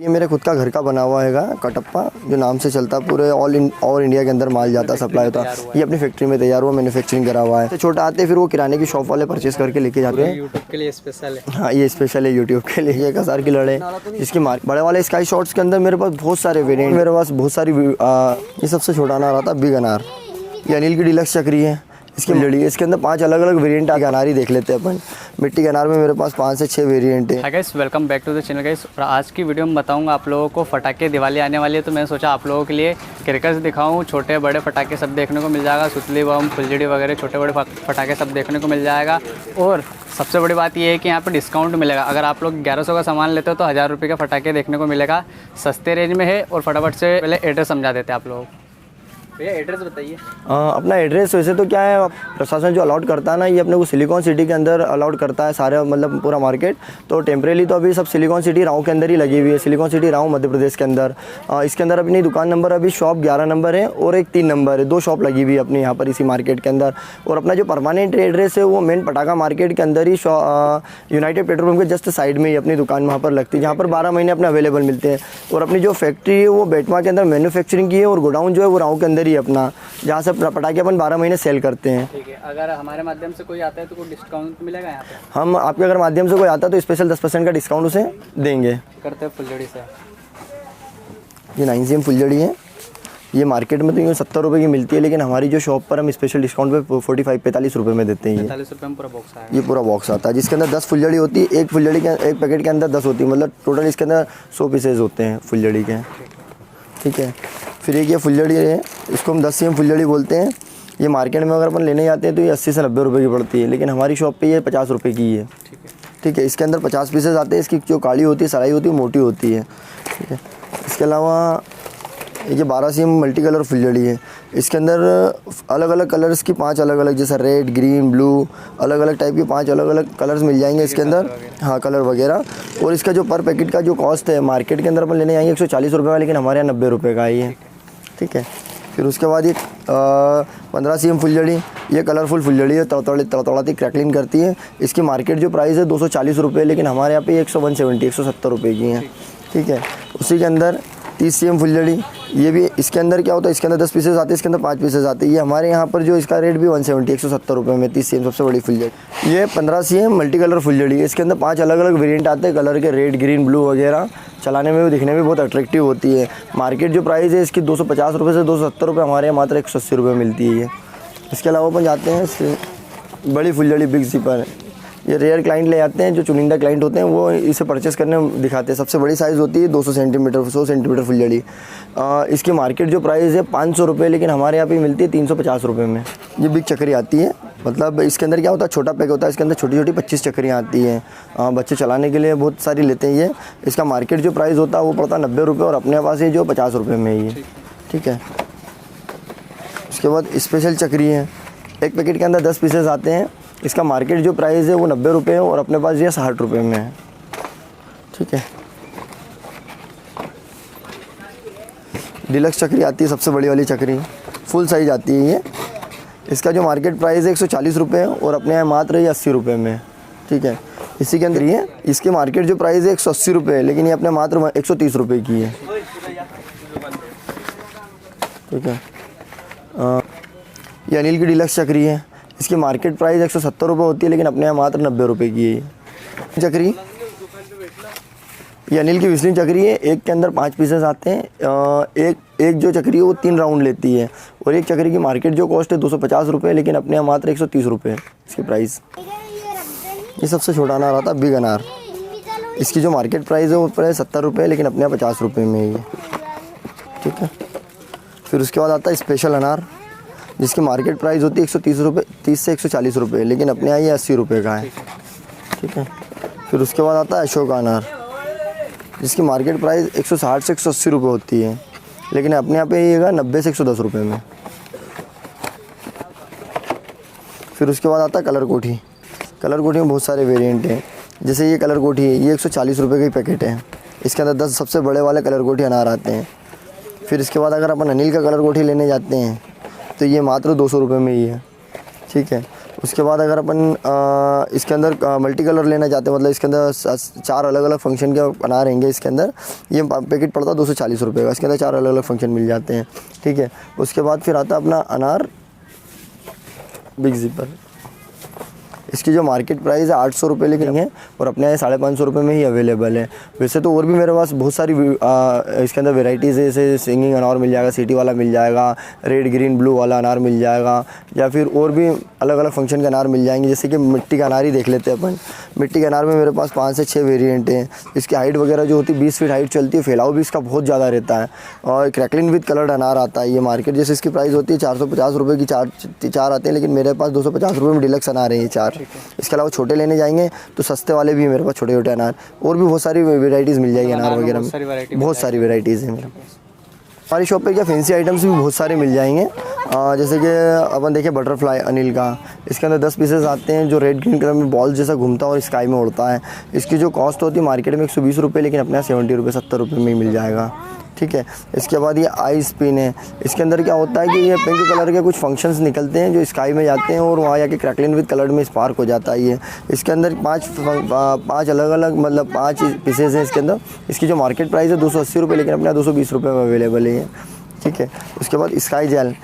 ये मेरे खुद का घर का बना हुआ हैगा कटप्पा, जो नाम से चलता है, पूरे ऑल इंडिया के अंदर माल जाता, सप्लाई होता है। ये अपनी फैक्ट्री में तैयार हुआ, मैन्युफैक्चरिंग करा हुआ है। तो छोटा आते फिर वो किराने की शॉप वाले परचेस करके लेके जाते हैं। यूट्यूब के लिए स्पेशल है। हाँ, ये स्पेशल है यूट्यूब के लिए। ये 1000 की लड़े जिसकी बड़े वाले स्काई शॉट्स के अंदर मेरे पास बहुत सारे वेरिएंट, मेरे पास बहुत सारी। ये सबसे छोटा अनार आता है बिग अनार। ये अनिल की डीलक्स चक्री है, इसकी लड़ी है। इसके अंदर 5 अलग अलग वेरिएंट आगे अनार ही देख लेते हैं अपन। मिट्टी के अनार में मेरे पास 5 से 6 वेरिएंट है। Hi guys, welcome back to the channel guys. और आज की वीडियो में बताऊंगा आप लोगों को फटाके। दिवाली आने वाली है तो मैंने सोचा आप लोगों के लिए क्रैकर्स दिखाऊं। छोटे बड़े फटाके सब देखने को मिल जाएगा, सुतली बम, फुलझड़ी वगैरह छोटे बड़े फटाके सब देखने को मिल जाएगा। और सबसे बड़ी बात ये है कि यहाँ पे डिस्काउंट मिलेगा। अगर आप लोग 1100 का सामान लेते हो तो 1000 रुपये का फटाके देखने को मिलेगा। सस्ते रेंज में है। और फटाफट से पहले एड्रेस समझा देते हैं आप लोगों को। भैया एड्रेस बताइए। अपना एड्रेस वैसे तो क्या है, प्रशासन जो अलाउड करता है ना, ये अपने को सिलिकॉन सिटी के अंदर अलाउड करता है सारे, मतलब पूरा मार्केट। तो टेम्परेली तो अभी सब सिलिकॉन सिटी राव के अंदर ही लगी हुई है। सिलिकॉन सिटी राव मध्य प्रदेश के अंदर। इसके अंदर अपनी दुकान नंबर अभी शॉप 11 नंबर है और एक 3 नंबर है। 2 शॉप लगी हुई है अपने यहाँ पर इसी मार्केट के अंदर। और अपना जो परमानेंट एड्रेस है वो मेन पटाखा मार्केट के अंदर ही यूनाइटेड पेट्रोल पंप के जस्ट साइड में ही अपनी दुकान वहाँ पर लगती है, जहाँ पर 12 महीने अपने अवेलेबल मिलते हैं। और अपनी जो फैक्ट्री है वो बेटमा के अंदर मैन्युफैक्चरिंग की है, और गोडाउन जो है वो राव के अंदर ही अपना, जहाँ से पटाखे अपन 12 महीने सेल करते हैं। ठीक है, अगर हमारे माध्यम से कोई आता है तो कोई डिस्काउंट मिलेगा यहाँ पे? हम आपके अगर माध्यम से कोई आता है तो स्पेशल 10% का डिस्काउंट उसे देंगे। करते हैं फुलझड़ी से। ये 9cm फुलझड़ी है। ये मार्केट में तो ये 70 रुपये की मिलती है, लेकिन हमारी जो शॉप पर हम स्पेशल डिस्काउंट पे 45 रुपये में देते हैं। 45 रुपये में पूरा बॉक्स आएगा। ये पूरा बॉक्स आता है, जिसके अंदर 10 फुलझड़ी होती है। एक फुलझड़ी के एक पैकेट के अंदर 10 होती है, मतलब टोटल इसके अंदर 100 पीसेज होते हैं फुलझड़ी के। ठीक है। फिर एक ये फुलझड़ी है, इसको हम 10cm फुलझड़ी बोलते हैं। ये मार्केट में अगर अपन लेने जाते हैं तो ये 80 से 90 रुपये की पड़ती है, लेकिन हमारी शॉप पे ये 50 रुपये की है। ठीक है। इसके अंदर 50 पीसेज आते हैं। इसकी जो काली होती है, सराई होती है, मोटी होती है। ठीक है। इसके अलावा ये 12cm मल्टी कलर फुलझड़ी है। इसके अंदर अलग अलग कलर्स की 5 अलग अलग, जैसा रेड, ग्रीन, ब्लू, अलग अलग टाइप की 5 अलग अलग कलर्स मिल जाएंगे इसके अंदर। हाँ, कलर वगैरह। और इसका जो पर पैकेट का जो कॉस्ट है, मार्केट के अंदर अपन लेने जाएंगे 140 रुपये का, लेकिन हमारे यहाँ 90 रुपये का ही है। ठीक है। फिर उसके बाद ये 15cm फुलझड़ी, ये कलरफुल फुलझड़ी है, तड़तड़ाती क्रैकलिंग करती है। इसकी मार्केट जो प्राइस है 240 रुपये, लेकिन हमारे यहाँ पे 170 रुपये की है। ठीक है। उसी के अंदर 30cm फुलझड़ी, ये भी इसके अंदर क्या होता है, इसके अंदर 10 पीसेज आते हैं, इसके अंदर 5 पीसेज आते हैं। ये हमारे यहाँ पर जो इसका रेट भी 170 रुपये में 30cm सबसे बड़ी फुलझड़ी। ये 15cm मल्टी कलर फुलझड़ी है। इसके अंदर 5 अलग अलग वेरिएंट आते हैं कलर के, रेड, ग्रीन, ब्लू वगैरह। चलाने में भी, दिखने में बहुत अट्रैक्टिव होती है। मार्केट जो प्राइस है इसकी 250 रुपये से 270 रुपये, हमारे यहाँ मात्र 180 रुपये मिलती है ये। इसके अलावा अपन जाते हैं बड़ी फुलझड़ी, बिग ज़िपर। ये रेयर क्लाइंट ले जाते हैं, जो चुनिंदा क्लाइंट होते हैं वो इसे परचेस करने में दिखाते हैं। सबसे बड़ी साइज़ होती है 200 सेंटीमीटर, 100 सेंटीमीटर फुलझड़ी। इसकी मार्केट जो प्राइस है 500 रुपये, लेकिन हमारे यहाँ पे मिलती है 350 रुपये में। ये बिग चक्री आती है, मतलब इसके अंदर क्या होता है, छोटा पैक होता है। इसके अंदर छोटी छोटी 25 चक्रियाँ आती हैं। बच्चे चलाने के लिए बहुत सारी लेते हैं ये। इसका मार्केट जो प्राइस होता है वो पड़ता है 90 रुपये, और अपने पास ये जो 50 रुपये में ही है। ठीक है। उसके बाद स्पेशल चक्री है। एक पैकेट के अंदर 10 पीसेस आते हैं। इसका मार्केट जो प्राइस है वो 90 रुपये है, और अपने पास ये 60 रुपये में है। ठीक है। डीलक्स चक्री आती है, सबसे बड़ी वाली चक्री, फुल साइज आती है ये। इसका जो मार्केट प्राइस है 140 रुपये है, और अपने यहाँ मात्र ये 80 रुपये में। ठीक है। इसी के अंदर ये, इसकी मार्केट जो प्राइस है 180 रुपये है, लेकिन ये अपने मात्र 130 रुपये की है। ठीक है। ये अनिल की डीलक्स चक्री है। इसकी मार्केट प्राइस 170 रुपये होती है, लेकिन अपने यहाँ मात्र 90 रुपये की है चक्री। ये अनिल की विस्लिंग चक्री है। एक के अंदर 5 पीसेस आते हैं। एक जो चक्री है वो 3 राउंड लेती है, और एक चक्री की मार्केट जो कॉस्ट है 250 रुपये, लेकिन अपने यहाँ मात्र 130 रुपये है इसकी प्राइस। ये सबसे छोटा अनार आता है बिग अनार। इसकी जो मार्केट प्राइस है वो प्राइस 70 रुपये, लेकिन अपने यहाँ 50 रुपये में ही है। ठीक है। फिर उसके बाद आता है स्पेशल अनार, जिसकी मार्केट प्राइस होती है 130 रुपये, 30 से 140 रुपये, लेकिन अपने यहाँ ये 80 रुपये का है। ठीक है। फिर उसके बाद आता है अशोक अनार, जिसकी मार्केट प्राइस 160 से 180 रुपये होती है, लेकिन अपने यहाँ पे ये 90 से 110 रुपये में। फिर उसके बाद आता है कलर कोठी। कलर कोठी में बहुत सारे वेरिएंट हैं, जैसे ये कलर कोठी है, ये 140 रुपये का ही पैकेट है। इसके अंदर 10 सबसे बड़े वाले कलर कोठी अनार आते हैं। फिर इसके बाद अगर अपन अनिल का कलर कोठी लेने जाते हैं तो ये मात्र 200 रुपये में ही है। ठीक है। उसके बाद अगर अपन इसके अंदर मल्टी कलर लेना चाहते हैं, मतलब इसके अंदर 4 अलग अलग फंक्शन के अनार रहेंगे इसके अंदर, ये पैकेट पड़ता है 240 रुपये का, इसके अंदर 4 अलग अलग फंक्शन मिल जाते हैं। ठीक है, उसके बाद फिर आता है अपना अनार बिग जिपर। इसकी जो मार्केट प्राइस है 800 रुपये लेकिन है, और अपने यहाँ 550 रुपये में ही अवेलेबल है। वैसे तो और भी मेरे पास बहुत सारी इसके अंदर वेराइटीज़ है, जैसे सिंगिंग अनार मिल जाएगा, सिटी वाला मिल जाएगा, रेड ग्रीन ब्लू वाला अनार मिल जाएगा, या फिर और भी अलग अलग फंक्शन के अनार मिल जाएंगे। जैसे कि मिट्टी का अनार ही देख लेते हैं अपन। मिट्टी के अनार में मेरे पास 5 से 6 वेरिएंट हैं। इसकी हाइट वगैरह जो होती है 20 फीट हाइट चलती है, फैलाव भी इसका बहुत ज़्यादा रहता है, और क्रैकलिन विद कलर्ड अनार आता है। ये मार्केट जैसे इसकी प्राइस होती है 450 रुपये की 4 आते हैं, लेकिन मेरे पास 250 रुपये में डिलक्स अनार हैं ये 4। इसके अलावा छोटे लेने जाएंगे तो सस्ते वाले भी मेरे पास छोटे छोटे अनार, और भी बहुत सारी वेराइटीज़ मिल जाएगी अनार वगैरह में, बहुत सारी वेराइटीज़ हैं मेरे पास। हमारी शॉप पे क्या फैंसी आइटम्स भी बहुत सारे मिल जाएंगे। जैसे कि अपन देखें बटरफ्लाई अनिल का, इसके अंदर 10 पीसेस आते हैं जो रेड ग्रीन कलर में बॉल जैसा घूमता है और स्काई में उड़ता है। इसकी जो कॉस्ट होती है मार्केट में 120 रुपये, लेकिन अपने यहाँ 70 रुपये 70 रुपये में ही मिल जाएगा। ठीक है, इसके बाद ये आई स्पिन है। इसके अंदर क्या होता है कि ये पिंक कलर के कुछ फंक्शंस निकलते हैं जो स्काई में जाते हैं, और वहाँ जाके क्रैकलिन विद कलर में स्पार्क हो जाता है ये। इसके अंदर 5 अलग अलग मतलब 5 पीसेज हैं इसके अंदर। इसकी जो मार्केट प्राइस है 280 रुपये, लेकिन अपने यहाँ 220 रुपये में अवेलेबल है ये। ठीक है, उसके बाद स्काई जेल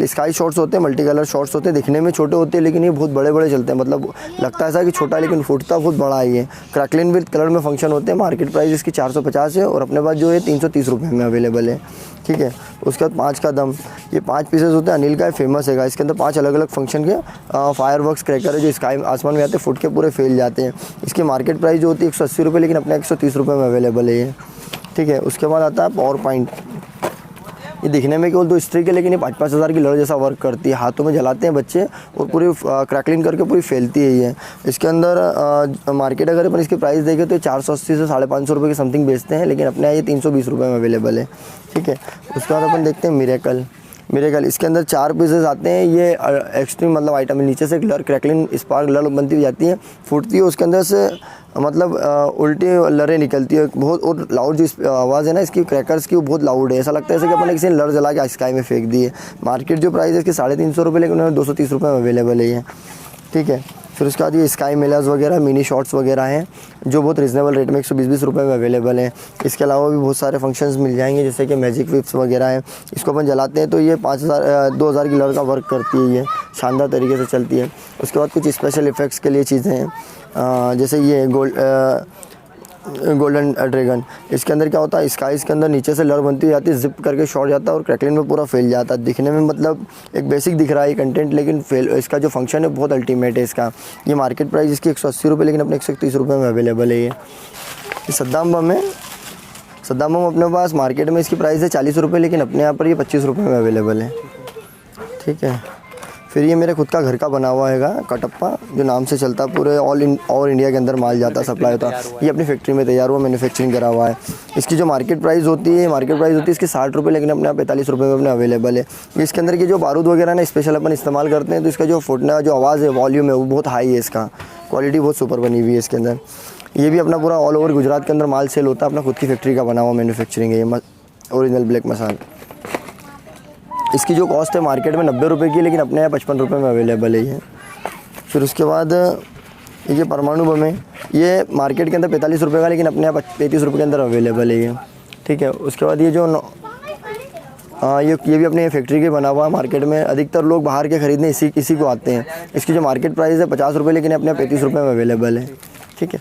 स्काई शॉर्ट्स होते हैं, मल्टी कलर शॉर्ट्स होते हैं, दिखने में छोटे होते हैं लेकिन ये बहुत बड़े बड़े चलते हैं, मतलब लगता है ऐसा कि छोटा लेकिन फूटता बहुत बड़ा है ये। क्रैकलिन विद कलर में फंक्शन होते हैं। मार्केट प्राइस इसकी 450 है, और अपने पास जो है 330 रुपये में अवेलेबल है। ठीक है, उसके बाद 5 का दम, ये 5 पीसेस होते हैं, अनिल का फेमस है। इसके अंदर 5 अलग अलग फंक्शन के फायर वर्क्स क्रैकर है जो स्काई आसमान में आते हैं, फुट के पूरे फैल जाते हैं। इसकी मार्केट प्राइस जो होती है 180 रुपये, लेकिन अपने 130 रुपये में अवेलेबल है ये। ठीक है, उसके बाद आता है पावर पॉइंट। ये दिखने में केवल 2 स्ट्रिक है, लेकिन ये 5-5 हज़ार की लड़ जैसा वर्क करती है। हाथों में जलाते हैं बच्चे और पूरी क्रैकलिंग करके पूरी फैलती है ये। इसके अंदर मार्केट अगर अपन इसकी प्राइस देखें तो 480 से 550 रुपये की समथिंग बेचते हैं, लेकिन अपने यहाँ ये 320 रुपये में अवेलेबल है। ठीक है, उसके बाद अपन देखते हैं मिरेकल। इसके अंदर 4 पीसेस आते हैं। ये एक्सट्रीम मतलब आइटम है। नीचे से क्रैकलिंग स्पार्क लड़ बनती हुई जाती है, फूटती है, उसके अंदर से मतलब उल्टी लड़ें निकलती है बहुत, और लाउड जो आवाज़ है ना इसकी क्रैकर्स की वो बहुत लाउड है। ऐसा लगता है जैसे कि अपन ने किसी ने लड़ जला के स्काई में फेंक दी है। मार्केट जो प्राइस है इसकी 350 रुपये, लेकिन उन्होंने 230 रुपये में अवेलेबल है ये। ठीक है, फिर उसके बाद ये स्काई मेलर्स वगैरह मिनी शॉट्स वगैरह हैं जो बहुत रिजनेबल रेट में 120-20 रुपये में अवेलेबल है। इसके अलावा भी बहुत सारे फंक्शंस मिल जाएंगे, जैसे कि मैजिक विप्स वगैरह हैं। इसको अपन जलाते हैं तो ये 2000 की लड़ का वर्क करती है, ये शानदार तरीके से चलती है। उसके बाद कुछ स्पेशल इफ़ेक्ट्स के लिए चीज़ें हैं, जैसे ये गोल्डन ड्रैगन। इसके अंदर क्या होता है, स्काइस के अंदर नीचे से लड़ बनती जाती है, जिप करके शॉर्ट जाता है और क्रैकलिन में पूरा फैल जाता है। दिखने में मतलब एक बेसिक दिख रहा है कंटेंट, लेकिन इसका जो फंक्शन है बहुत अल्टीमेट है इसका। ये मार्केट प्राइस इसकी 180 रुपये, लेकिन अपने 130 रुपये में अवेलेबल है ये। सद्दाम बम है। सद्दाम बम अपने पास मार्केट में इसकी प्राइस है 40 रुपये, लेकिन अपने यहाँ पर ये 25 रुपये में अवेलेबल है। ठीक है, फिर ये मेरे खुद का घर का बना हुआ हैगा कटप्पा, जो नाम से चलता है, पूरे ऑल इंडिया के अंदर माल जाता सप्लाई होता है। ये अपनी फैक्ट्री में तैयार हुआ, मैन्युफैक्चरिंग करा हुआ है। इसकी जो मार्केट प्राइस होती है इसकी 60 रुपये, लेकिन अपने 45 रुपये में अपने अवेलेबल है। इसके अंदर की जो बारूद वगैरह ना स्पेशल अपन इस्तेमाल करते हैं, तो इसका जो फुटना जो आवाज़ है, वॉल्यूम है, वो बहुत हाई है। इसका क्वालिटी बहुत सुपर बनी हुई है इसके अंदर। ये भी अपना पूरा ऑल ओवर गुजरात के अंदर माल सेल होता है, अपना खुद की फैक्ट्री का बना हुआ मैन्युफैक्चरिंग है ये ओरिजिनल ब्लैक मसाला। इसकी जो कॉस्ट है मार्केट में 90 रुपये की, लेकिन अपने यहाँ 55 रुपये में अवेलेबल है ये। फिर उसके बाद ये परमाणु बम है। ये मार्केट के अंदर 45 रुपये का, लेकिन अपने यहाँ 35 रुपये के अंदर अवेलेबल है ये। ठीक है, उसके बाद ये जो ये भी अपने फैक्ट्री के बना हुआ है। मार्केट में अधिकतर लोग बाहर के ख़रीदने इसी को आते हैं। इसकी जो मार्केट प्राइस है 50 रुपये, लेकिन अपने 35 रुपये में अवेलेबल है। ठीक है,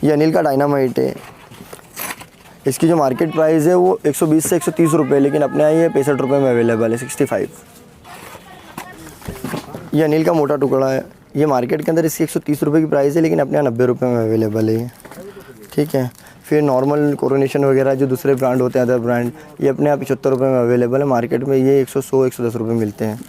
ये अनिल का डायनामाइट है। इसकी जो मार्केट प्राइस है वो 120 से 130 रुपये, लेकिन अपने यहाँ ये 65 रुपये में अवेलेबल है, 65। ये अनिल का मोटा टुकड़ा है। ये मार्केट के अंदर इसकी 130 रुपये की प्राइस है, लेकिन अपने यहाँ 90 रुपये में अवेलेबल है। ठीक है, फिर नॉर्मल कोरोनेशन वगैरह जो दूसरे ब्रांड होते हैं, अदर ब्रांड, ये अपने यहाँ 75 रुपये में अवेलेबल है। मार्केट में ये 100-110 रुपये मिलते हैं।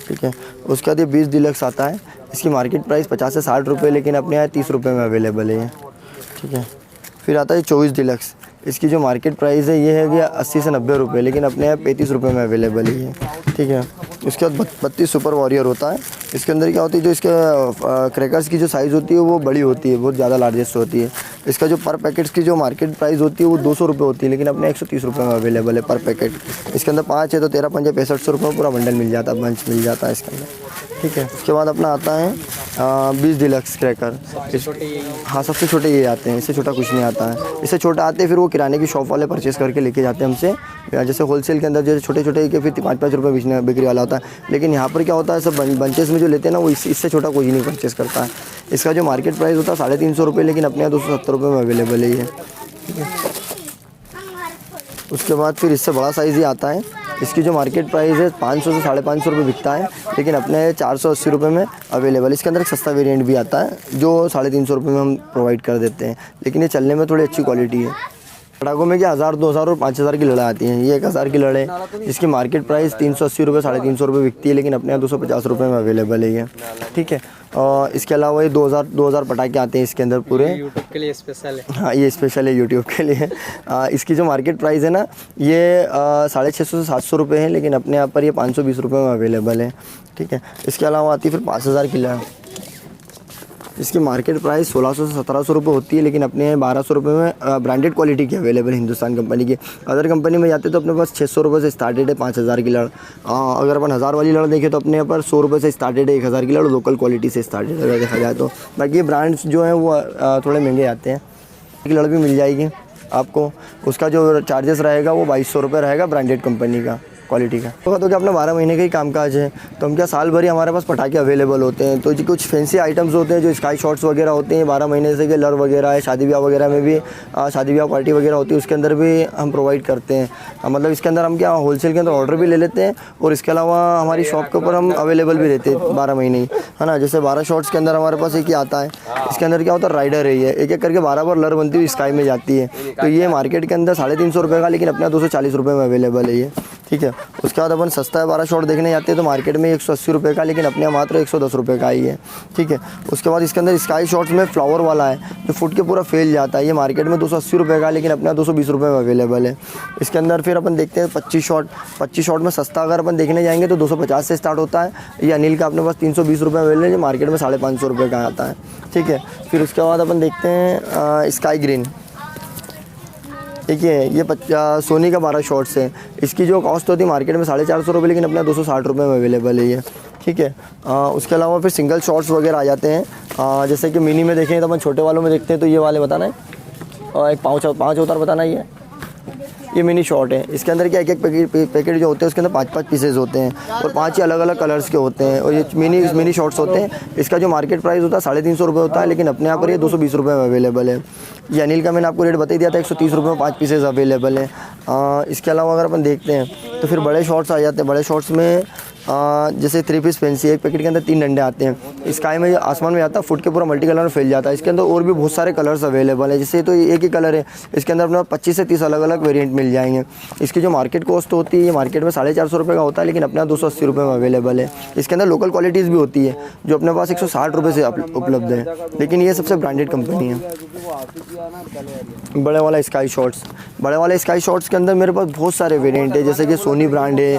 ठीक है, उसके बाद ये 20 डिलक्स आता है। इसकी मार्केट प्राइस 50 से 60 रुपये, लेकिन अपने यहाँ 30 रुपये में अवेलेबल है। ठीक है, फिर आता है 24 डिलक्स। इसकी जो मार्केट प्राइस है ये है कि 80 से 90 रुपये, लेकिन अपने यहाँ 35 रुपये में अवेलेबल है। ठीक है, उसके बाद 32 सुपर वॉरियर होता है। इसके अंदर क्या होती है, जो इसके क्रैकर्स की जो साइज़ होती है वो बड़ी होती है, बहुत ज़्यादा लार्जेस्ट होती है। इसका जो पर पैकेट्स की जो मार्केट प्राइस होती है वो 200 रुपये होती है, लेकिन अपने 130 रुपये में अवेलेबल है पर पैकेट। इसके अंदर 5 है तो 13 पंजे 6500 रुपये पूरा बंडल मिल जाता है, बंच मिल जाता है इसके अंदर। ठीक है। उसके बाद अपना आता है 20 डिलक्स क्रैकर। हाँ, सबसे छोटे ये आते हैं, इससे छोटा कुछ नहीं आता है। इससे छोटा आते हैं फिर वो किराने की शॉप वाले परचेस करके लेके जाते हैं हमसे, जैसे होलसेल के अंदर जैसे छोटे छोटे के फिर 5-5 रुपये बिक्री वाला होता है। लेकिन यहाँ पर क्या होता है, सब बंचेस में जो लेते हैं ना वो इससे छोटा कोई नहीं परचेस करता है। इसका जो मार्केट प्राइस होता है 350 रुपये, लेकिन अपने यहाँ 270 रुपये में अवेलेबल है ये, ठीक है। उसके बाद फिर इससे बड़ा साइज़ ही आता है। इसकी जो मार्केट प्राइस है 500 से 550 रुपये बिकता है, लेकिन अपने 480 रुपये में अवेलेबल। इसके अंदर एक सस्ता वेरिएंट भी आता है जो 350 रुपये में हम प्रोवाइड कर देते हैं, लेकिन ये चलने में थोड़ी अच्छी क्वालिटी है। पटाखों में क्या 1000, 2000 और 5000 की लड़ाई आती हैं। ये 1000 की लड़ाई जिसकी मार्केट प्राइस 380 रुपये, 350 रुपये बिकती है, लेकिन अपने यहाँ 250 रुपये में अवेलेबल है ये, ठीक है। और इसके अलावा ये 2000 पटाखे आते हैं इसके अंदर पूरे, यूट्यूब के लिए स्पेशल है। हाँ, ये स्पेशल है यूट्यूब के लिए। इसकी जो मार्केट प्राइस है ना ये 650 से 700 रुपये है, लेकिन अपने यहाँ पर ये 520 रुपये में अवेलेबल है, ठीक है। इसके अलावा आती है फिर 5000 की लड़ाई, इसकी मार्केट प्राइस 1600 से 1700 रुपये होती है, लेकिन अपने 1200 रुपये में ब्रांडेड क्वालिटी की अवेलेबल है हिंदुस्तान कंपनी की। अदर कंपनी में जाते तो अपने पास 600 रुपये से स्टार्टेड है 5000 की लड़। अगर अपन 1000 वाली लड़ देखें तो अपने यहाँ पर 100 रुपये से स्टार्टेड है 1000 की लड़, लोकल क्वालिटी से स्टार्टेड अगर देखा जाए तो। बाकी ये ब्रांड्स जो हैं वो थोड़े महंगे आते हैं। एक लड़ भी मिल जाएगी आपको, उसका जो चार्जेस रहेगा वो 2200 रुपये रहेगा ब्रांडेड कंपनी का क्वालिटी का। तो क्या अपना 12 महीने का ही कामकाज है, तो हम क्या साल भर ही हमारे पास पटाखे अवेलेबल होते हैं। तो जी कुछ फैंसी आइटम्स होते हैं जो स्काई शॉट्स वगैरह होते हैं 12 महीने से, के लर वगैरह है, शादी ब्याह वगैरह में भी शादी ब्याह पार्टी वगैरह होती है उसके अंदर भी हम प्रोवाइड करते हैं। मतलब इसके अंदर हम क्या होलसेल के अंदर ऑर्डर भी ले लेते हैं, और इसके अलावा हमारी शॉप के ऊपर हम अवेलेबल भी रहते हैं 12 महीने ही, है ना। जैसे 12 शॉट्स के अंदर हमारे पास एक ही आता है, इसके अंदर क्या होता है राइडर है, ये एक एक करके 12 बार लर बनती हुई स्काई में जाती है। तो ये मार्केट के अंदर 350 रुपये का, लेकिन अपना 240 रुपये में अवेलेबल है ये, ठीक है। उसके बाद अपन सस्ता है 12 शॉट देखने जाते हैं तो मार्केट में 180 रुपये का, लेकिन अपने मात्र 110 रुपये का ही है, ठीक है। उसके बाद इसके अंदर स्काई शॉट्स में फ्लावर वाला है जो फुट के पूरा फैल जाता है, ये मार्केट में 280 रुपये का, लेकिन अपना 220 रुपये में अवेलेबल है। इसके अंदर फिर अपन देखते हैं 25 शॉट में सस्ता अगर अपन देखने जाएंगे तो 250 से स्टार्ट होता है। ये अनिल का अपने पास 320 रुपये अवेलेबल है, जो मार्केट में 550 रुपये का आता है, ठीक है। फिर उसके बाद अपन देखते हैं स्काई ग्रीन, देखिए ये सोनी का 12 शॉट्स है। इसकी जो कॉस्ट होती है मार्केट में 450 रुपये, लेकिन अपना 260 रुपये में अवेलेबल है ये, ठीक है। उसके अलावा फिर सिंगल शॉट्स वगैरह आ जाते हैं, जैसे कि मिनी में देखें तो अपन छोटे वालों में देखते हैं तो ये वाले बताना है, और एक 5 अवतार बताना ही है। ये मिनी शॉट है, इसके अंदर क्या एक पैकेट जो होते हैं उसके अंदर 5-5 पीसेज होते हैं, और 5 ही अलग अलग कलर्स के होते हैं, और ये मिनी शॉट्स होते हैं। इसका जो मार्केट प्राइस होता है 350 रुपये होता है, लेकिन अपने यहाँ पर ये 220 रुपये में अवेलेबल है। ये अनिल का मैंने आपको रेट बता ही दिया था, 130 रुपये में 5 पीसेज अवेलेबल है। इसके अलावा अगर अपन देखते हैं तो फिर बड़े शॉट्स आ जाते हैं। बड़े शॉट्स में जैसे 3 पीस पेंसी, एक पैकेट के अंदर 3 डंडे आते हैं। स्काई में आसमान में आता है, फुट के पूरा मल्टी कलर में फैल जाता है। इसके अंदर और भी बहुत सारे कलर्स अवेलेबल है, जैसे तो एक ही कलर है, इसके अंदर अपना 25 से 30 अलग अलग वेरिएंट मिल जाएंगे। इसकी जो मार्केट कॉस्ट होती है ये मार्केट में 450 रुपये का होता है, लेकिन अपना 280 रुपये में अवेलेबल है। इसके अंदर लोकल क्वालिटीज़ भी होती है जो अपने पास 160 रुपये से उपलब्ध है, लेकिन ये सबसे ब्रांडेड कंपनी है। बड़े वाला स्काई शॉट्स के अंदर मेरे पास बहुत सारे वेरिएंट है, जैसे कि सोनी ब्रांड है,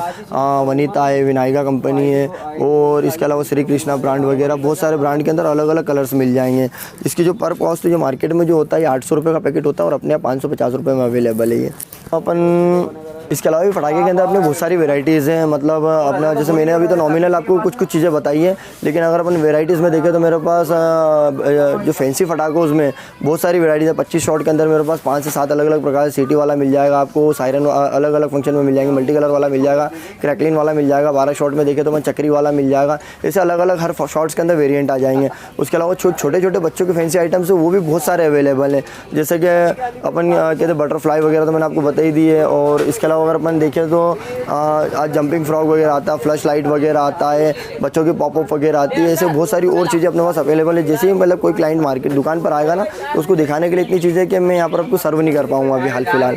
वनीता है, विनायका कंपनी है, और इसके अलावा श्री कृष्णा ब्रांड वगैरह बहुत सारे ब्रांड के अंदर अलग अलग कलर्स मिल जाएंगे। इसकी जो पर कॉस्ट जो मार्केट में जो होता है 800 रुपये का पैकेट होता है, और अपने यहाँ 550 रुपये में अवेलेबल है ये। अपन इसके अलावा भी पटाखे के अंदर अपने बहुत सारी वेराइटीज़ हैं, मतलब अपना जैसे मैंने अभी तो नॉमिनल आपको कुछ चीज़ें बताई हैं, लेकिन अगर अपन वेराइटीज़ में देखें तो मेरे पास जो फैंसी पटाखों में बहुत सारी वेराइटीज़ है। 25 शॉट के अंदर मेरे पास 5 से 7 अलग अलग प्रकार सिटी वाला मिल जाएगा आपको, सायरन अलग अलग फंक्शन में मिल जाएंगे, मल्टी कलर वाला मिल जाएगा, क्रैकलिन वाला मिल जाएगा, 12 शॉट में देखें तो मैं चक्री वाला मिल जाएगा। ऐसे अलग अलग हर शॉट्स के अंदर वेरिएंट आ जाएंगे। उसके अलावा छोटे छोटे बच्चों के फैंसी आइटम्स है वो भी बहुत सारे अवेलेबल हैं, जैसे कि अपन कहते हैं बटरफ्लाई वगैरह तो मैंने आपको बता ही दी है। और इसके अलावा अगर अपन देखें तो आज जंपिंग फ्रॉग वगैरह आता है, फ्लैश लाइट वगैरह आता है, बच्चों की पॉपअप वगैरह आती है, ऐसे बहुत सारी और चीज़ें अपने पास अवेलेबल है। जैसे ही मतलब कोई क्लाइंट मार्केट दुकान पर आएगा ना तो उसको दिखाने के लिए इतनी चीज़ें कि मैं यहाँ पर आपको सर्व नहीं कर पाऊँगा अभी हाल फिलहाल।